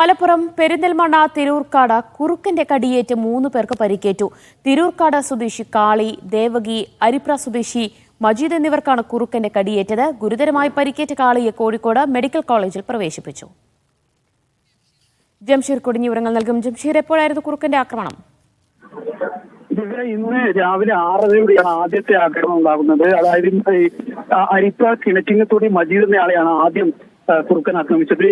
മലപ്പുറം പെരിന്തൽമണ്ണ തിരൂർക്കാട് കുറുക്കന്റെ കടിയേറ്റ് 3 പേർക്ക് പരിക്കേറ്റു. തിരൂർക്കാട് സ്വദേശി കാളി, ദേവകി, അരിപ്ര സ്വദേശി മജീദ് എന്നിവർക്കാണ് കുറുക്കന്റെ കടിയേറ്റത്. ഗുരുതരമായി പരിക്കേറ്റ കാളിയെ കോഴിക്കോട് മെഡിക്കൽ കോളേജിൽ പ്രവേശിപ്പിച്ചു. ജംഷീർ കൊടിഞ്ഞി വിവരങ്ങൾ നൽകും. ജംഷീർ, എപ്പോഴായിരുന്നു കുറുക്കന്റെ ആക്രമണം? ഇന്ന് രാവിലെ 6:30 ആദ്യത്തെ ആക്രമണം ഉണ്ടാകുന്നത്. അതായത് അരിപ്ര കിണറ്റിങ്ങത്തോടി മജീദ് എന്നയാളെയാണ് ആദ്യം കുറുക്കൻ ആക്രമിച്ചത്.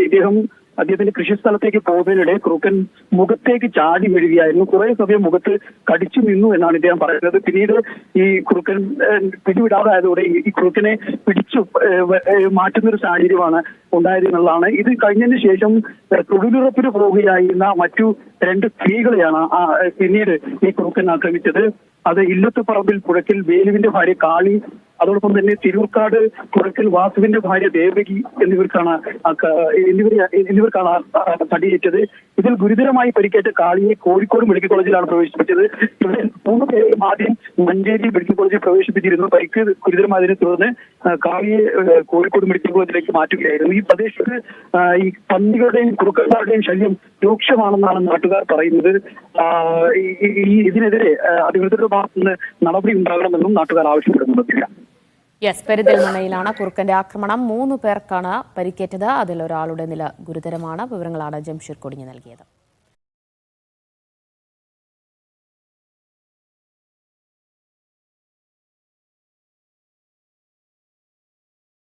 അദ്ദേഹത്തിന്റെ കൃഷിസ്ഥലത്തേക്ക് പോകുന്നതിനിടെ കുറുക്കൻ മുഖത്തേക്ക് ചാടി വീഴുകയായിരുന്നു. കുറെ സമയം മുഖത്ത് കടിച്ചു നിന്നു എന്നാണ് ഇദ്ദേഹം പറയുന്നത്. പിന്നീട് ഈ കുറുക്കൻ പിടിവിടാതായതോടെ ഈ കുറുക്കനെ പിടിച്ചു മാറ്റുന്ന ഒരു സാഹചര്യമാണ് ഉണ്ടായത് എന്നുള്ളതാണ്. ഇത് കഴിഞ്ഞതിന് ശേഷം തൊഴിലുറപ്പിന് പോവുകയായിരുന്ന മറ്റു 2 സ്ത്രീകളെയാണ് പിന്നീട് ഈ കുറുക്കൻ ആക്രമിച്ചത്. അത് ഇല്ലത്തുപറമ്പിൽ പുഴയ്ക്കൽ വേലുവിന്റെ ഭാര്യ കാളി, അതോടൊപ്പം തന്നെ തിരൂർക്കാട് പുഴയ്ക്കൽ വാസുവിന്റെ ഭാര്യ ദേവകി എന്നിവർക്കാണ് തടിയേറ്റത്. ഇതിൽ ഗുരുതരമായി പരിക്കേറ്റ കാളിയെ കോഴിക്കോട് മെഡിക്കൽ കോളേജിലാണ് പ്രവേശിപ്പിച്ചത്. ഇവിടെ 3 പേരെയും ആദ്യം മഞ്ചേരി മെഡിക്കൽ കോളേജിൽ പ്രവേശിപ്പിച്ചിരുന്നു. പരിക്ക് ഗുരുതരമായതിനെ തുടർന്ന് കാളിയെ കോഴിക്കോട് മെഡിക്കൽ കോളേജിലേക്ക് മാറ്റുകയായിരുന്നു. ഈ പ്രദേശത്ത് ഈ പന്നികളുടെയും കുറുക്കന്മാരുടെയും ശല്യം രൂക്ഷമാണെന്നാണ് നാട്ടുകാർ പറയുന്നത്. ഇതിനെതിരെ അധികൃതരുടെ ഭാഗത്തുനിന്ന് നടപടി ഉണ്ടാകണമെന്നും നാട്ടുകാർ ആവശ്യപ്പെടുന്നുണ്ട്. പെരിന്തൽമണ്ണയിലാണ് കുറുക്കന്റെ ആക്രമണം. 3 പേർക്കാണ് പരിക്കേറ്റത്. അതിൽ ഒരാളുടെ നില ഗുരുതരമാണ്. വിവരങ്ങളാണ് ജംഷീർ കൊടിഞ്ഞി നൽകിയത്.